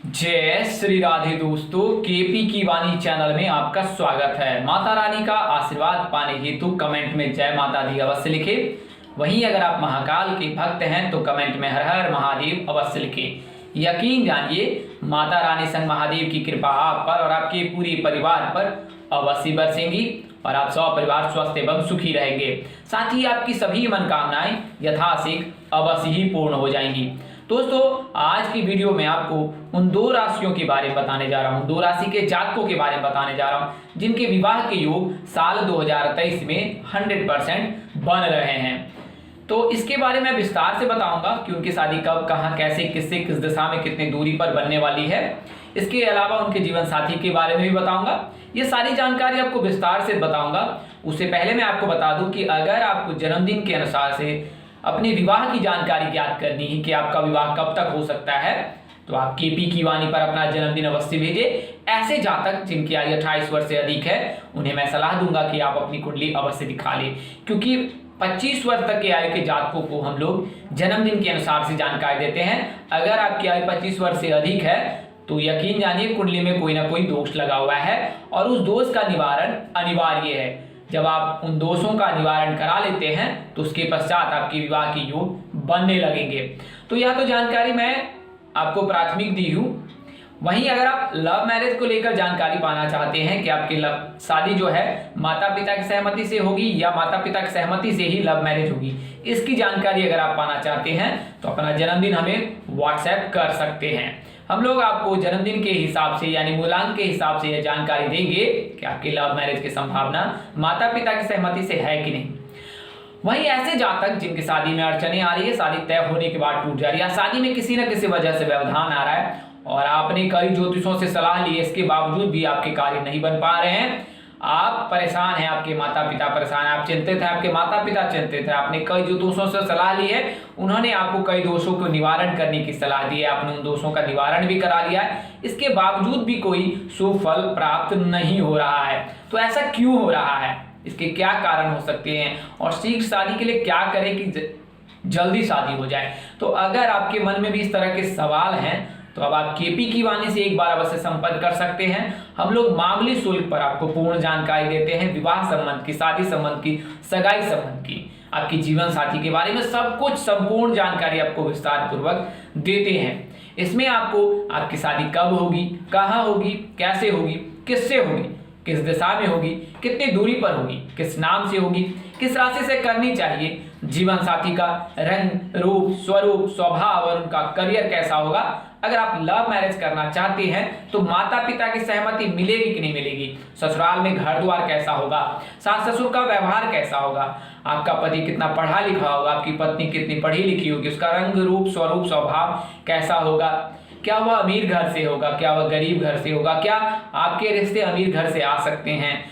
जय श्री राधे दोस्तों, केपी की वाणी चैनल में आपका स्वागत है। माता रानी का आशीर्वाद पाने हेतु कमेंट में जय माता दी अवश्य लिखें। वहीं अगर आप महाकाल के भक्त हैं तो कमेंट में हर हर महादेव अवश्य लिखें। यकीन जानिए माता रानी संग महादेव की कृपा आप पर और आपके पूरे परिवार पर अवश्य बरसेंगी और आप सब परिवार स्वस्थ एवं सुखी रहेंगे। साथ ही आपकी सभी मनोकामनाएं यथाशीघ्र अवश्य ही पूर्ण हो जाएंगी। दोस्तों, आज की वीडियो में आपको उन दो राशियों के बारे में बताने जा रहा हूं, दो राशि के जातकों के बारे में बताने जा रहा हूं जिनके विवाह के योग साल 2023 में 100% बन रहे हैं। तो इसके बारे में विस्तार से बताऊंगा कि उनकी शादी कब, कहां, कैसे, किससे, किस दिशा में, कितनी दूरी पर बनने वाली है। इसके अलावा उनके जीवन साथी के बारे में भी बताऊंगा। ये सारी जानकारी आपको विस्तार से बताऊंगा। उससे पहले मैं आपको बता दूं कि अगर आपको जन्मदिन के अनुसार से अपने विवाह की जानकारी ज्ञात करनी है कि आपका विवाह कब तक हो सकता है, तो आप केपी की वाणी पर अपना जन्मदिन अवश्य भेजें। ऐसे जातक जिनकी आयु 28 वर्ष से अधिक है उन्हें मैं सलाह दूंगा कि आप अपनी कुंडली अवश्य दिखा लें, क्योंकि 25 वर्ष तक के आयु के जातकों को हम लोग जन्मदिन के अनुसार से जानकारी देते हैं। अगर आपकी आयु 25 वर्ष से अधिक है तो यकीन जानिए कुंडली में कोई ना कोई दोष लगा हुआ है और उस दोष का निवारण अनिवार्य है। जब आप उन दोषों का निवारण करा लेते हैं तो उसके पश्चात आपके विवाह के योग बनने लगेंगे। तो यह तो जानकारी मैं आपको प्राथमिक दी हूँ। वहीं अगर आप लव मैरिज को लेकर जानकारी पाना चाहते हैं कि आपकी शादी जो है माता पिता की सहमति से होगी या माता पिता की सहमति से ही लव मैरिज होगी, इसकी जानकारी अगर आप पाना चाहते हैं तो अपना जन्मदिन हमें व्हाट्सएप कर सकते हैं। हम लोग आपको जन्मदिन के हिसाब से यानी मूलांक के हिसाब से यह जानकारी देंगे कि आपकी लव मैरिज की संभावना माता पिता की सहमति से है कि नहीं। वहीं ऐसे जातक जिनकी शादी में अड़चने आ रही है, शादी तय होने के बाद टूट जा रही है, शादी में किसी न किसी वजह से व्यवधान आ रहा है और आपने कई ज्योतिषों से सलाह ली है, इसके बावजूद भी आपके कार्य नहीं बन पा रहे हैं, आप परेशान हैं, आपके माता पिता परेशान हैं, आप चिंतित हैं, आपके माता पिता चिंतित हैं, आपने कई ज्योतिषों से सलाह ली है, उन्होंने आपको कई दोषों को निवारण करने की सलाह दी है, आपने उन दोषों का निवारण भी करा लिया है, इसके बावजूद भी कोई सुफल प्राप्त नहीं हो रहा है। तो ऐसा क्यों हो रहा है, इसके क्या कारण हो सकते हैं और शीघ्र शादी के लिए क्या करें कि जल्दी शादी हो जाए। तो अगर आपके मन में भी इस तरह के सवाल हैं तो अब आप केपी की वाणी से एक बार अवश्य संपर्क कर सकते हैं। हम लोग मामूली शुल्क पर आपको पूर्ण जानकारी देते हैं, विवाह संबंध की, शादी संबंध की, सगाई संबंध की, आपकी जीवन साथी के बारे में सब कुछ संपूर्ण जानकारी आपको विस्तार पूर्वक देते हैं। इसमें आपको आपकी शादी कब होगी, कहाँ होगी, कैसे होगी, किससे होगी, किस दिशा में होगी, कितनी दूरी पर होगी, किस नाम से होगी, किस राशि से करनी चाहिए, जीवन साथी का रंग, रूप, स्वरूप, स्वभाव और उनका करियर कैसा होगा। अगर आप लव मैरिज करना चाहते हैं तो माता पिता की सहमति मिलेगी कि नहीं मिलेगी, ससुराल में घर द्वार कैसा होगा, सास ससुर का व्यवहार कैसा होगा, आपका पति कितना पढ़ा लिखा होगा, आपकी पत्नी कितनी पढ़ी लिखी होगी, उसका रंग, रूप, स्वरूप, स्वभाव कैसा होगा, क्या वह अमीर घर से होगा, क्या वह गरीब घर से होगा, क्या आपके रिश्ते अमीर घर से आ सकते हैं,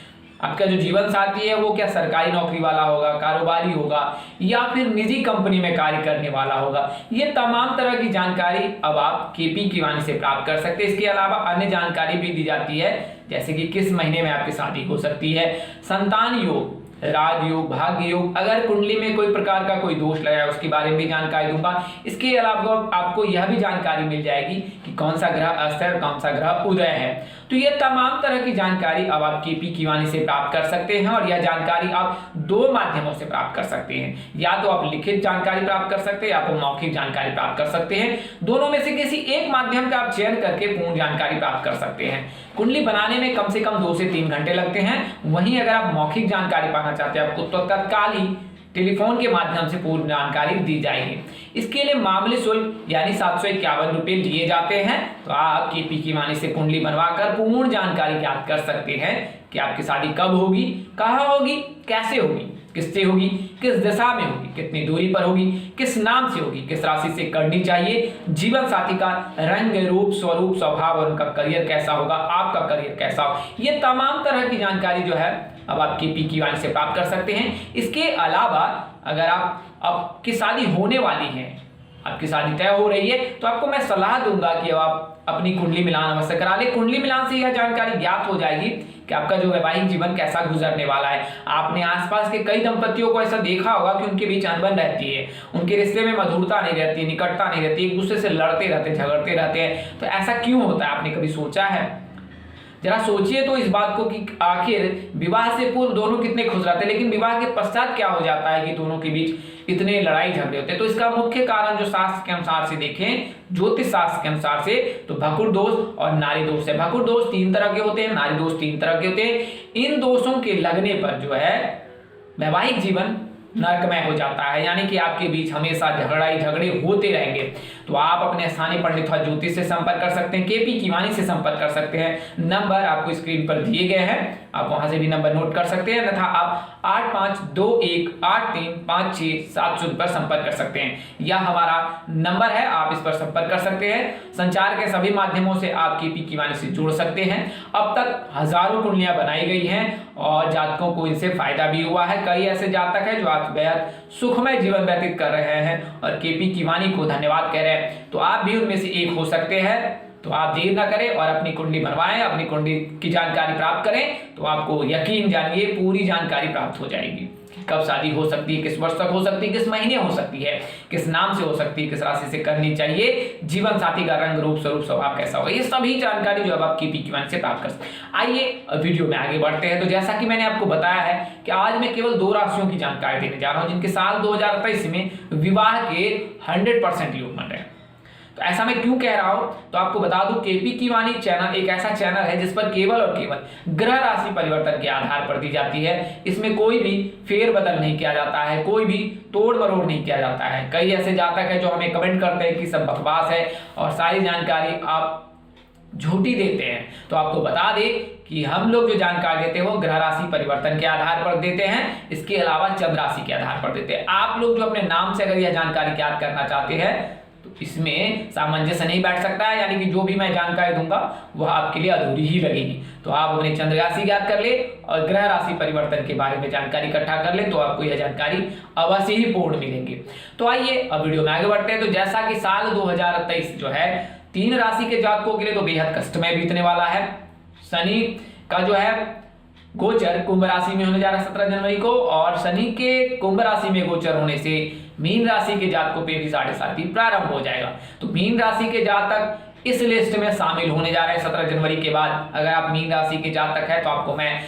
आपका जो जीवन साथी है वो क्या सरकारी नौकरी वाला होगा, कारोबारी होगा या फिर निजी कंपनी में कार्य करने वाला होगा। ये तमाम तरह की जानकारी अब आप केपी की वाणी से प्राप्त कर सकते हैं। इसके अलावा अन्य जानकारी भी दी जाती है, जैसे कि किस महीने में आपकी शादी हो सकती है, संतान योग, राजयोग, भाग्य योग, अगर कुंडली में कोई प्रकार का कोई दोष लगा है उसके बारे में भी जानकारी दूंगा। इसके अलावा आपको यह भी जानकारी मिल जाएगी कि कौन सा ग्रह अस्त है और कौन सा ग्रह उदय है। तो ये तमाम तरह की जानकारी अब आप केपी की वाणी से प्राप्त कर सकते हैं और यह जानकारी आप दो माध्यमों से प्राप्त कर सकते हैं, या तो आप लिखित जानकारी प्राप्त कर सकते हैं या तो मौखिक जानकारी प्राप्त कर सकते हैं। दोनों में से किसी एक माध्यम का आप चयन करके पूर्ण जानकारी प्राप्त कर सकते हैं। कुंडली बनाने में कम से कम 2 से 3 घंटे लगते हैं। वहीं अगर आप मौखिक जानकारी पाना चाहते हैं आपको तो तत्काल ही टेलीफोन के माध्यम से पूर्ण जानकारी दी जाएगी। इसके लिए मामूली शुल्क यानी 751 रुपये लिए जाते हैं। तो आप केपी की वाणी से कुंडली बनवाकर पूर्ण जानकारी ज्ञात कर सकते हैं कि आपकी शादी कब होगी, कहाँ होगी, कैसे होगी, किससे होगी, किस दिशा में होगी, कितनी दूरी पर होगी, किस नाम से होगी, किस राशि से करनी चाहिए, जीवन साथी का रंग, रूप, स्वरूप, स्वभाव और उनका करियर कैसा होगा, आपका करियर कैसा होगा। ये तमाम तरह की जानकारी जो है अब आप केपी की वाणी से प्राप्त कर सकते हैं। इसके अलावा अगर आपकी शादी होने वाली है आपकी शादी तय हो रही है, तो आपको मैं सलाह दूंगा कि अब आप अपनी कुंडली मिलान अवश्य करा ले। कुंडली मिलान से यह जानकारी ज्ञात हो जाएगी कि आपका जो वैवाहिक जीवन कैसा गुजरने वाला है। आपने आसपास के कई दंपतियों को ऐसा देखा होगा कि उनके बीच अनबन रहती है, उनके रिश्ते में मधुरता नहीं रहती, निकटता नहीं रहती, एक दूसरे से लड़ते रहते, झगड़ते रहते हैं। तो ऐसा क्यों होता है, आपने कभी सोचा है? जरा सोचिए तो इस बात को कि आखिर विवाह से पूर्व दोनों कितने खुश रहते हैं, लेकिन विवाह के पश्चात क्या हो जाता है कि दोनों के बीच इतने लड़ाई झगड़े होते हैं। तो इसका मुख्य कारण जो शास्त्र के अनुसार से देखें, ज्योतिष शास्त्र के अनुसार से, तो भकुर दोष और नारी दोष है। भकुर दोष 3 तरह के होते हैं, नारी दोष 3 तरह के होते हैं। इन दोषों के लगने पर जो है वैवाहिक जीवन नरकमय हो जाता है, यानी कि आपके बीच हमेशा झगड़े होते रहेंगे। तो आप अपने स्थानीय पंडित अथवा ज्योतिष से संपर्क कर सकते हैं, केपी कीवानी से संपर्क कर सकते हैं। नंबर आपको स्क्रीन पर दिए गए हैं, आप वहां से भी नंबर नोट कर सकते हैं, तथा आप 8521835670 पर संपर्क कर सकते हैं। यह हमारा नंबर है, आप इस पर संपर्क कर सकते हैं। संचार के सभी माध्यमों से आप केपी कीवानी से जुड़ सकते हैं। अब तक हजारों कुंडलियां बनाई गई हैं और जातकों को इनसे फायदा भी हुआ है। कई ऐसे जातक हैं जो आज बेहद सुखमय जीवन व्यतीत कर रहे हैं और केपी कीवानी को धन्यवाद कह रहे हैं। तो आप भी उनमें से एक हो सकते हैं। तो आप देर ना करें और अपनी कुंडली बनवाएं, अपनी कुंडली की जानकारी प्राप्त करें, तो आपको यकीन जानिए पूरी जानकारी प्राप्त हो जाएगी। कब शादी हो सकती है, किस वर्ष तक हो सकती है, किस महीने हो सकती है, किस नाम से हो सकती है, किस राशि से करनी चाहिए, जीवन साथी का रंग रूप स्वरूप स्वभाव कैसा होगा, ये सभी जानकारी जो अब आप केपी कीवानी से प्राप्त कर सकते हैं। आइए वीडियो में आगे बढ़ते हैं। तो जैसा कि मैंने आपको बताया है कि आज मैं केवल 2 राशियों की जानकारी देने जा रहा हूं जिनके साल 2023 में विवाह के 100% योग बन रहे हैं। तो ऐसा मैं क्यों कह रहा हूं, तो आपको बता दूं केपी कीवानी चैनल एक ऐसा चैनल है जिस पर केवल और केवल ग्रह राशि परिवर्तन के आधार पर दी जाती है। इसमें कोई भी फेरबदल नहीं किया जाता है, कोई भी तोड़ मरोड़ नहीं किया जाता है। कई ऐसे जातक हैं जो हमें कमेंट करते हैं कि सब बकवास है और सारी जानकारी आप झूठी देते हैं। तो आपको बता दें कि हम लोग जो जानकारी देते हैं वो ग्रह राशि परिवर्तन के आधार पर देते हैं, इसके अलावा चंद्र राशि के आधार पर देते हैं। आप लोग जो अपने नाम से अगर यह जानकारी ज्ञात करना चाहते हैं तो इसमें सामंजस्य नहीं बैठ सकता है, यानी कि जो भी मैं जानकारी दूंगा वह आपके लिए अधूरी ही लगेगी। तो आप अपनी चंद्र राशि ज्ञात कर ले और ग्रह राशि परिवर्तन के बारे में जानकारी इकट्ठा कर ले, तो आपको यह जानकारी अवश्य ही पूर्ण मिलेंगी। तो आइए अब वीडियो में आगे बढ़ते हैं। तो जैसा कि साल 2023 जो है 3 राशि के जातकों के लिए तो बेहद कष्टमय बीतने वाला है। शनि का जो है गोचर कुंभ राशि में होने जा रहा है 17 जनवरी को, और शनि के कुंभ राशि में गोचर होने से मीन राशि के जातकों पे भी 7.5 प्रारंभ हो जाएगा। तो मीन राशि के जातक इस लिस्ट में शामिल होने जा रहे हैं 17 जनवरी के बाद। अगर आप मीन राशि के जातक हैं तो आपको मैं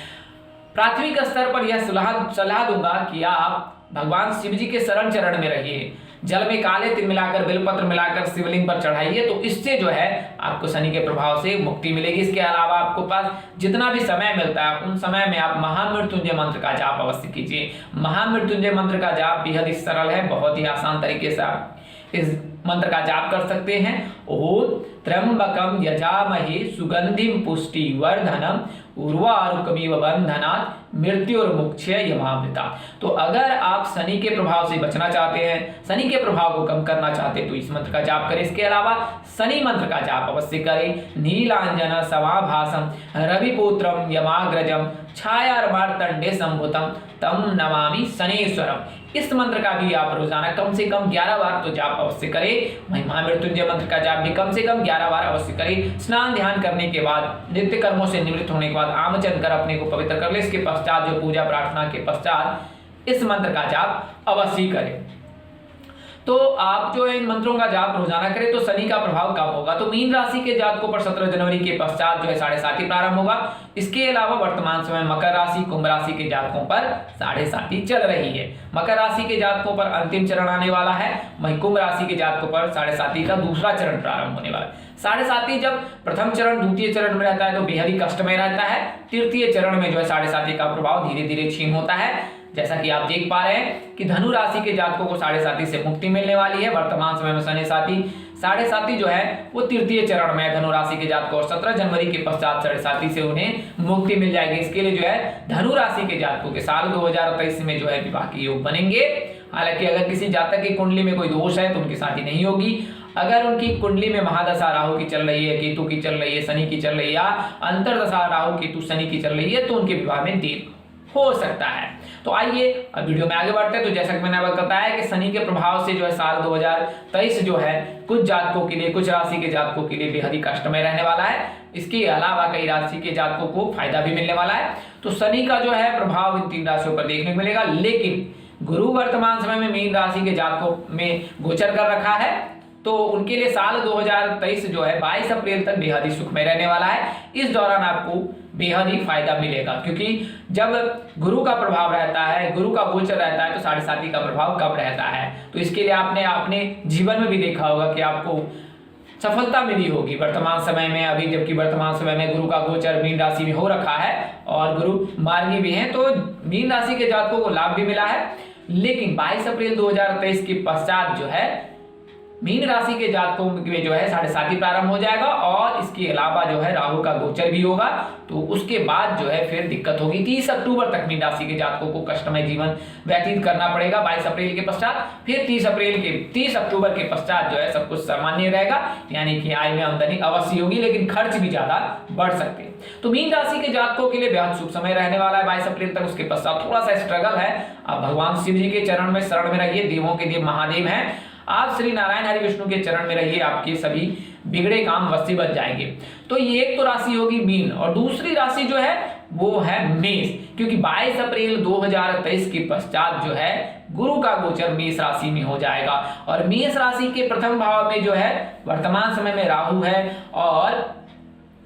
प्राथमिक स्तर पर यह सलाह दूंगा कि आप भगवान शिव जी के शरण चरण में रहिए, जल में काले तिल मिलाकर बेलपत्र मिलाकर शिवलिंग पर चढ़ाइए, तो इससे जो है आपको शनि के प्रभाव से मुक्ति मिलेगी। इसके अलावा आपको पास जितना भी समय मिलता है उन समय में आप महामृत्युंजय मंत्र का जाप अवश्य कीजिए। महामृत्युंजय मंत्र का जाप बेहद ही सरल है, बहुत ही आसान तरीके से आप इस मंत्र का जाप कर सकते हैं। ओम त्र्यंबकम यजामहे सुगंधिम पुष्टि वर्धनम उर्वारुकमिव बंधनात् मृत्युर्मुक्षय यमामृता। तो अगर आप शनि के प्रभाव से बचना चाहते हैं, शनि के प्रभाव को कम करना चाहते हैं, तो इस मंत्र का जाप करें। इसके अलावा शनि मंत्र का जाप अवश्य करें। नीलांजन समाभासम रविपुत्रम यमाग्रजम छायामार्तंडे संभुतम तम नमामि शनेश्वरम। इस मंत्र का भी आप रोजाना कम से कम 11 बार तो जाप अवश्य करें। महामृत्युंजय मंत्र का जाप भी कम से कम 11 बार अवश्य करें। स्नान ध्यान करने के बाद, नित्य कर्मों से निवृत्त होने के बाद आमचन कर अपने को पवित्र कर ले। इसके पश्चात जो पूजा प्रार्थना के पश्चात इस मंत्र का जाप अवश्य करें। तो आप जो है इन मंत्रों का जाप रोजाना करें तो शनि का प्रभाव कम होगा। तो मीन राशि के जातकों पर 17 जनवरी के पश्चात जो है 7.5 प्रारंभ होगा। इसके अलावा वर्तमान समय मकर राशि कुंभ राशि के जातकों पर 7.5 चल रही है। मकर राशि के जातकों पर अंतिम चरण आने वाला है, वहीं कुंभ राशि के जातकों पर 7.5 का दूसरा चरण प्रारंभ होने वाला है। 7.5 जब प्रथम चरण द्वितीय चरण में रहता है तो बेहद ही कष्टमय रहता है। तृतीय चरण में जो है 7.5 का प्रभाव धीरे धीरे क्षीण होता है। जैसा कि आप देख पा रहे हैं कि धनु राशि के जातकों को 7.5 से मुक्ति मिलने वाली है। वर्तमान समय में शनि साथी 7.5 जो है वो तृतीय चरण में धनु राशि के जातकों, और 17 जनवरी के पश्चात 7.5 से उन्हें मुक्ति मिल जाएगी। इसके लिए जो है धनु राशि के जातकों के साल 2023 में जो है विवाह के योग बनेंगे। हालांकि अगर किसी जातक की कुंडली में कोई दोष है तो उनकी शादी नहीं होगी। अगर उनकी कुंडली में महादशा राहु की चल रही है, केतु की चल रही है, शनि की चल रही है, या अंतरदशा राहु केतु शनि की चल रही है, तो उनके विवाह में देर हो सकता है। तो आइए अब वीडियो में आगे बढ़ते हैं। तो जैसा कि मैंने आपको बताया कि शनि के प्रभाव से जो है साल 2023 जो है कुछ जातकों के लिए, कुछ राशि के जातकों के लिए बेहद ही कष्टमय रहने वाला है। इसके अलावा कई राशि के जातकों को फायदा भी मिलने वाला है। तो शनि का जो है प्रभाव इन 3 राशियों पर देखने को मिलेगा, लेकिन गुरु वर्तमान समय में मीन राशि के जातकों में गोचर कर रखा है, तो उनके लिए साल 2023 जो है 22 अप्रैल तक बेहद ही सुखमय रहने वाला है। इस दौरान आपको बेहद ही फायदा मिलेगा, क्योंकि जब गुरु का प्रभाव रहता है, गुरु का गोचर रहता है, तो 7.5 का प्रभाव कम रहता है। तो इसके लिए आपने अपने जीवन में भी देखा होगा कि आपको सफलता मिली होगी वर्तमान समय में। अभी जबकि वर्तमान समय में गुरु का गोचर मीन राशि में हो रखा है और गुरु मार्गी भी हैं, तो मीन राशि के जातकों को लाभ भी मिला है। लेकिन 22 अप्रैल 2023 के पश्चात जो है मीन राशि के जातकों में जो है 7.5 प्रारंभ हो जाएगा, और इसके अलावा जो है राहु का गोचर भी होगा। तो उसके बाद जो है फिर दिक्कत होगी। 30 अक्टूबर तक मीन राशि के जातकों को कष्टमय जीवन व्यतीत करना पड़ेगा 22 अप्रैल के पश्चात। फिर 30 अक्टूबर के पश्चात जो है सब कुछ सामान्य रहेगा, यानी कि आय में आमदनी अवश्य होगी, लेकिन खर्च भी ज्यादा बढ़ सकते हैं। तो मीन राशि के जातकों के लिए बेहद शुभ समय रहने वाला है 22 अप्रैल तक। उसके पश्चात थोड़ा सा स्ट्रगल है। आप भगवान शिव जी के चरण में शरण में रहिए, देवों के देव महादेव हैं। आप श्री नारायण हरि विष्णु के चरण में रहिए, आपके सभी बिगड़े काम वसी बच जाएंगे। तो ये एक तो राशि होगी मीन, और दूसरी राशि जो है वो है मेष, क्योंकि 22 अप्रैल 2023 के पश्चात जो है गुरु का गोचर मेष राशि में हो जाएगा, और मेष राशि के प्रथम भाव में जो है वर्तमान समय में राहु है, और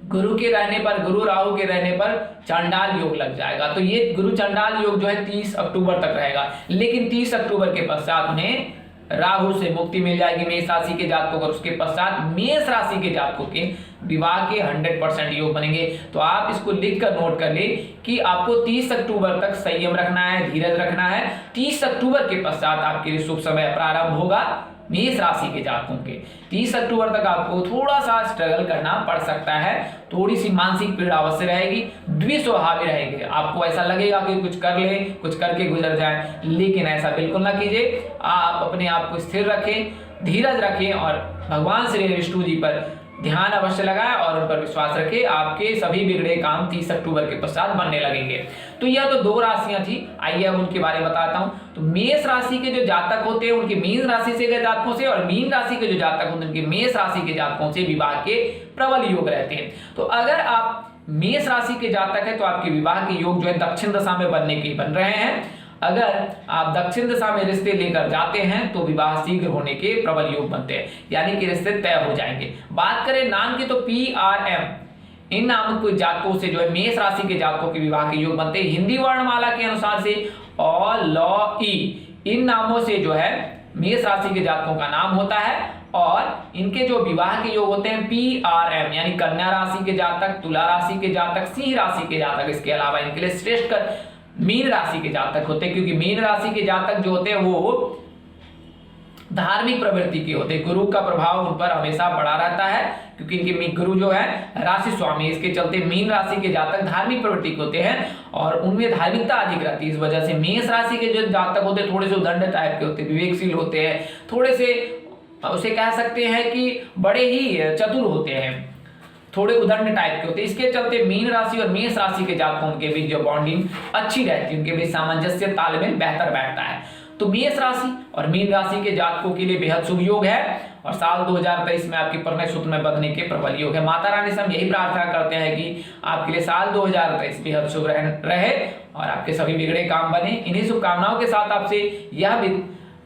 गुरु के रहने पर, गुरु राहु के रहने पर चंडाल योग लग जाएगा। तो ये गुरु चंडाल योग जो है 30 अक्टूबर तक रहेगा, लेकिन 30 अक्टूबर के पश्चात उन्हें राहु से मुक्ति मिल जाएगी मेष राशि के जातकों को। उसके पश्चात मेष राशि के जातकों के विवाह के 100% योग बनेंगे। तो आप इसको लिख कर नोट कर ले कि आपको 30 अक्टूबर तक संयम रखना है, धीरज रखना है। 30 अक्टूबर के पश्चात आपके लिए शुभ समय प्रारंभ होगा मेष राशि के जातकों के। 30 अक्टूबर तक आपको थोड़ा सा स्ट्रगल करना पड़ सकता है, थोड़ी सी मानसिक पीड़ा अवश्य रहेगी, द्विस्वभावी रहेगी। आपको ऐसा लगेगा कि कुछ कर ले, कुछ करके गुजर जाए, लेकिन ऐसा बिल्कुल ना कीजिए। आप अपने आप को स्थिर रखें, धीरज रखें, और भगवान श्री विष्णु जी पर ध्यान अवश्य लगाएं और उन पर विश्वास रखें। आपके सभी बिगड़े काम 30 अक्टूबर के पश्चात बनने लगेंगे। तो यह तो 2 राशियां थी। आइए अब उनके बारे में बताता हूं। तो मेष राशि के जो जातक होते हैं उनके मीन राशि से के जातकों से, और मीन राशि के जो जातक होते हैं उनके मेष राशि के जातकों से विवाह के प्रबल योग रहते हैं। तो अगर आप मेष राशि के जातक है तो आपके विवाह के योग जो है दक्षिण दिशा में बनने के बन रहे हैं। अगर आप दक्षिण दिशा में रिश्ते लेकर जाते हैं तो विवाह शीघ्र होने के प्रबल योग बनते हैं, यानी कि रिश्ते तय हो जाएंगे। बात करें नाम की तो PRM इन नामक कुछ जातकों से जो है मेष राशि के जातकों के विवाह के योग बनते हैं। हिंदी वर्णमाला के अनुसार से और लॉ ई इन नामों से जो है मेष राशि के जातकों का नाम होता है, और इनके जो विवाह के योग होते हैं PRM यानी कन्या राशि के जातक, तुला राशि के जातक, सिंह राशि के जातक। इसके अलावा इनके लिए श्रेष्ठ मीन राशि के जातक होते हैं, क्योंकि मीन राशि के जातक जो होते हैं वो धार्मिक प्रवृत्ति के होते हैं। गुरु का प्रभाव उन पर हमेशा बड़ा रहता है, क्योंकि इनके गुरु जो है राशि स्वामी। इसके चलते मीन राशि के जातक धार्मिक प्रवृत्ति के होते हैं और उनमें धार्मिकता अधिक रहती है। इस वजह से मेष राशि के जो जातक होते हैं थोड़े से उदंड टाइप के होते हैं, विवेकशील होते हैं, थोड़े से उसे कह सकते हैं कि बड़े ही चतुर होते हैं, थोड़े उदंड टाइप के होते हैं। इसके चलते मीन राशि और मेष राशि के जातकों के बीच जो बॉन्डिंग अच्छी रहती है, उनके बीच सामंजस्य तालमेल बेहतर बैठता है। तो मेष राशि और मीन राशि के जातकों के लिए बेहद शुभ योग है, और साल 2023 में आपके प्रणय सूत्र में बंधने के प्रबल योग है। माता रानी से हम यही प्रार्थना करते हैं कि आपके लिए साल 2023 बेहद शुभ रहे और आपके सभी बिगड़े काम बने। इन्हीं शुभकामनाओं के साथ आपसे यह भी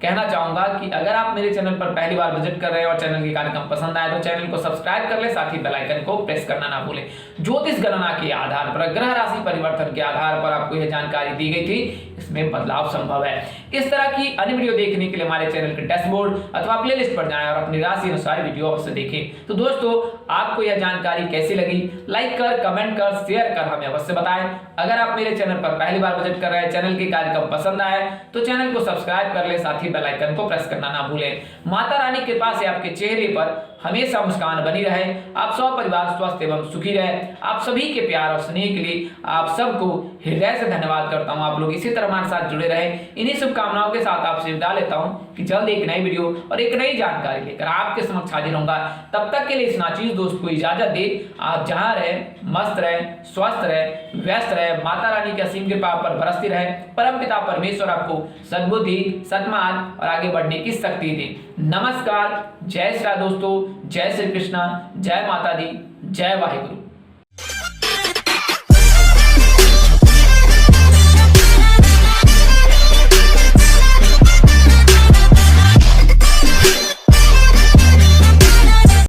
कहना चाहूंगा कि अगर आप मेरे चैनल पर पहली बार विजिट कर रहे हैं और चैनल के कार्यक्रम पसंद आए तो चैनल को सब्सक्राइब कर ले, साथ ही बेल आइकन को प्रेस करना ना भूलें। ज्योतिष गणना के आधार पर, ग्रह राशि परिवर्तन के आधार पर आपको यह जानकारी दी गई थी, इसमें बदलाव संभव है। इस तरह की अन्य वीडियो देखने के लिए हमारे चैनल के डैशबोर्ड अथवा प्लेलिस्ट पर जाएं और अपनी राशि अनुसार वीडियो अवश्य देखें। तो दोस्तों, आपको यह जानकारी कैसी लगी, लाइक कर, कमेंट कर, शेयर कर हमें अवश्य बताएं। अगर आप मेरे चैनल पर पहली बार विजिट कर रहे हैं, चैनल के कार्यक्रम पसंद आए तो चैनल को सब्सक्राइब कर ले, साथ ही बेल आइकन को प्रेस करना ना भूलें। माता रानी कृपा से आपके चेहरे पर हमेशा मुस्कान बनी रहे, आप सब परिवार स्वस्थ एवं सुखी रहे। आप सभी के प्यार और स्नेह के लिए आप सबको हृदय से धन्यवाद करता हूं। आप लोग इसी तरह हमारे साथ जुड़े रहे। इन्हीं शुभकामनाओं के साथ आपसे विदा लेता हूं कि जल्द एक नई वीडियो और एक नई जानकारी लेकर आपके समक्ष हाजिर होऊंगा। तब तक के लिए इस नाचीज दोस्त को इजाजत दे। आप जहां रहे मस्त रहे, स्वस्थ रहे, व्यस्त रहे, माता रानी की असीम कृपा पर बरसती रहे। परमपिता परमेश्वर आपको सद्बुद्धि, सद्मार्ग और आगे बढ़ने की शक्ति दे। नमस्कार, जय श्री राम दोस्तों, जय श्री कृष्णा, जय माता दी, जय वाहिगुरु।